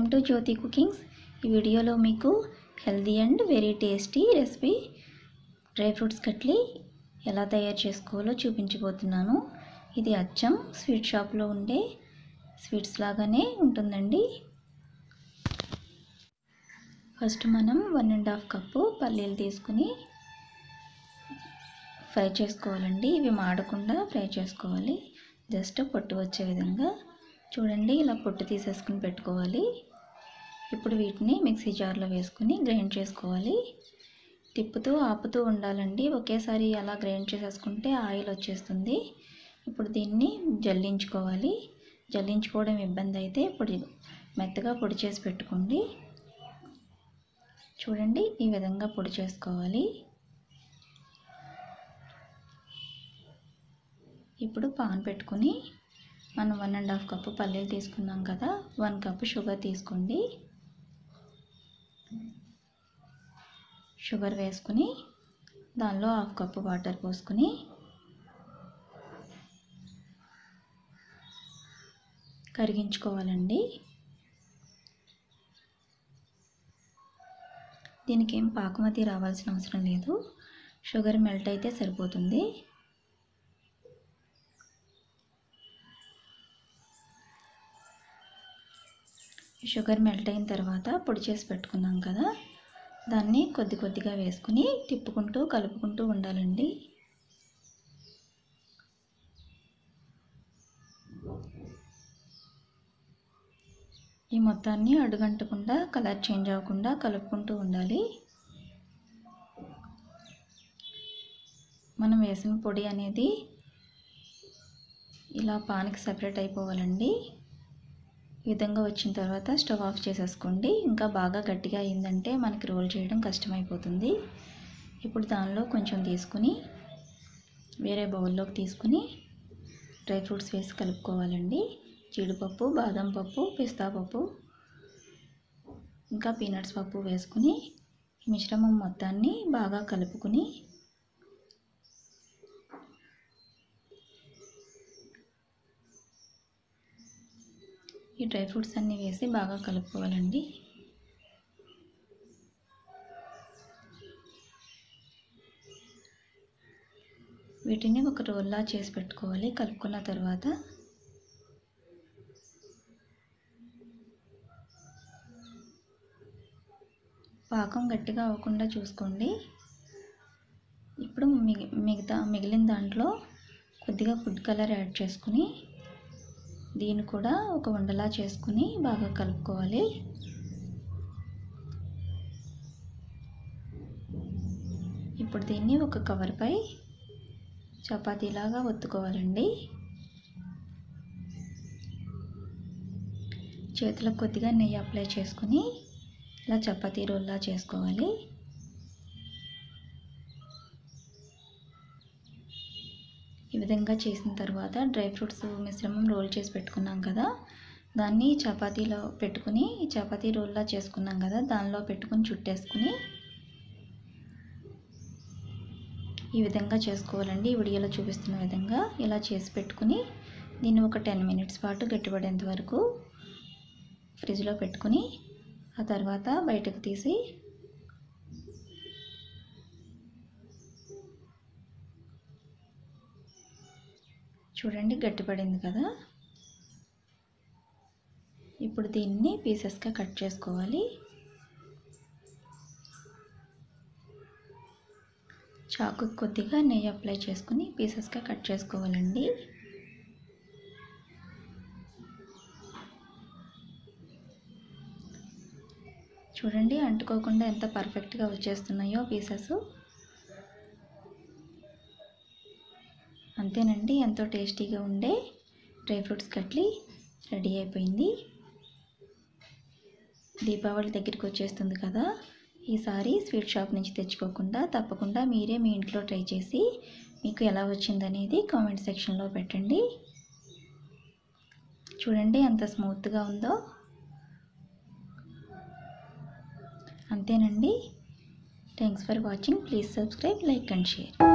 Welcome to Jyothi cookings. ఈ వీడియోలో మీకు healthy and very tasty recipe dry fruits katli ఎలా తయారు చేసుకోవాలో చూపించబోతున్నాను। ఇది అచ్చం స్వీట్ షాప్లో ఉండే స్వీట్స్ లాగానే ఉంటుందండి। ఫస్ట్ మనం 1.5 కప్పు పల్లీలు తీసుకుని ఫ్రై చేసుకోవాలండి। ఇవి మాడకుండా ఫ్రై చేసుకోవాలి, జస్ట్ పొట్టు వచ్చే విధంగా చూడండి, ఇలా పొట్టు తీసేసుకుని పెట్టుకోవాలి। ఇప్పుడు వీటిని మిక్సీ జార్లో వేసుకుని గ్రైండ్ చేసుకోవాలి। తిప్పుతూ ఆపుతూ ఉండాలండి, ఒకేసారి అలా గ్రైండ్ చేసేసుకుంటే ఆయిల్ వచ్చేస్తుంది। ఇప్పుడు దీన్ని జల్లించుకోవాలి। జల్లించుకోవడం ఇబ్బంది అయితే మెత్తగా పొడి చేసి పెట్టుకోండి। చూడండి, ఈ విధంగా పొడి చేసుకోవాలి। ఇప్పుడు పాన్ పెట్టుకుని మనం 1.5 కప్పు పల్లీలు తీసుకున్నాం కదా, 1 కప్పు షుగర్ తీసుకోండి। షుగర్ వేసుకుని దానిలో 1/2 కప్పు వాటర్ పోసుకుని కరిగించుకోవాలండి। దీనికి ఏం పాకమతి రావాల్సిన అవసరం లేదు, షుగర్ మెల్ట్ అయితే సరిపోతుంది। షుగర్ మెల్ట్ అయిన తర్వాత పొడి చేసి పెట్టుకున్నాం కదా, దాన్ని కొద్ది కొద్దిగా వేసుకుని తిప్పుకుంటూ కలుపుకుంటూ ఉండాలండి। ఈ మొత్తాన్ని అడుగంటకుండా కలర్ చేంజ్ అవ్వకుండా కలుపుకుంటూ ఉండాలి। మనం వేసిన పొడి అనేది ఇలా పానికి సెపరేట్ అయిపోవాలండి। ఈ విధంగా వచ్చిన తర్వాత స్టవ్ ఆఫ్ చేసేసుకోండి। ఇంకా బాగా గట్టిగా అయిందంటే మనకి రోల్ చేయడం కష్టమైపోతుంది। ఇప్పుడు దానిలో కొంచెం తీసుకుని వేరే బౌల్లోకి తీసుకుని డ్రై ఫ్రూట్స్ వేసి కలుపుకోవాలండి। జీడిపప్పు, బాదం పప్పు, పిస్తా పప్పు, ఇంకా పీనట్స్ పప్పు వేసుకుని మిశ్రమం మొత్తాన్ని బాగా కలుపుకుని ఈ డ్రై ఫ్రూట్స్ అన్నీ వేసి బాగా కలుపుకోవాలండి। వీటిని ఒక రోల్లా చేసి పెట్టుకోవాలి। కలుపుకున్న తర్వాత పాకం గట్టిగా అవ్వకుండా చూసుకోండి। ఇప్పుడు మిగిలిన దాంట్లో కొద్దిగా ఫుడ్ కలర్ యాడ్ చేసుకుని దీన్ని కూడా ఒక ఉండలా చేసుకుని బాగా కలుపుకోవాలి। ఇప్పుడు దీన్ని ఒక కవర్పై చపాతీలాగా ఒత్తుకోవాలండి। చేతులకు కొద్దిగా నెయ్యి అప్లై చేసుకుని ఇలా చపాతీ రోల్లా చేసుకోవాలి। ఈ విధంగా చేసిన తర్వాత డ్రై ఫ్రూట్స్ మిశ్రమం రోల్ చేసి పెట్టుకున్నాం కదా, దాన్ని చపాతీలో పెట్టుకుని చపాతీ రోల్లా చేసుకున్నాం కదా, దానిలో పెట్టుకుని చుట్టేసుకుని ఈ విధంగా చేసుకోవాలండి। ఈ వీడియోలో చూపిస్తున్న విధంగా ఇలా చేసి పెట్టుకుని దీన్ని ఒక 10 మినిట్స్ పాటు గట్టిపడేంత వరకు ఫ్రిడ్జ్లో పెట్టుకుని ఆ తర్వాత బయటకు తీసి చూడండి, గట్టిపడింది కదా। ఇప్పుడు దీన్ని పీసెస్గా కట్ చేసుకోవాలి। చాకు కొద్దిగా నెయ్యి అప్లై చేసుకుని పీసెస్గా కట్ చేసుకోవాలండి। చూడండి, అంటుకోకుండా ఎంత పర్ఫెక్ట్గా వచ్చేస్తున్నాయో పీసెస్। అంతేనండి, ఎంతో టేస్టీగా ఉండే డ్రై ఫ్రూట్స్ కట్లీ రెడీ అయిపోయింది। దీపావళి దగ్గరికి వచ్చేస్తుంది కదా, ఈసారి స్వీట్ షాప్ నుంచి తెచ్చుకోకుండా తప్పకుండా మీరే మీ ఇంట్లో ట్రై చేసి మీకు ఎలా వచ్చిందనేది కామెంట్ సెక్షన్లో పెట్టండి। చూడండి ఎంత స్మూత్గా ఉందో। అంతేనండి, thanks for watching, please subscribe, like and share.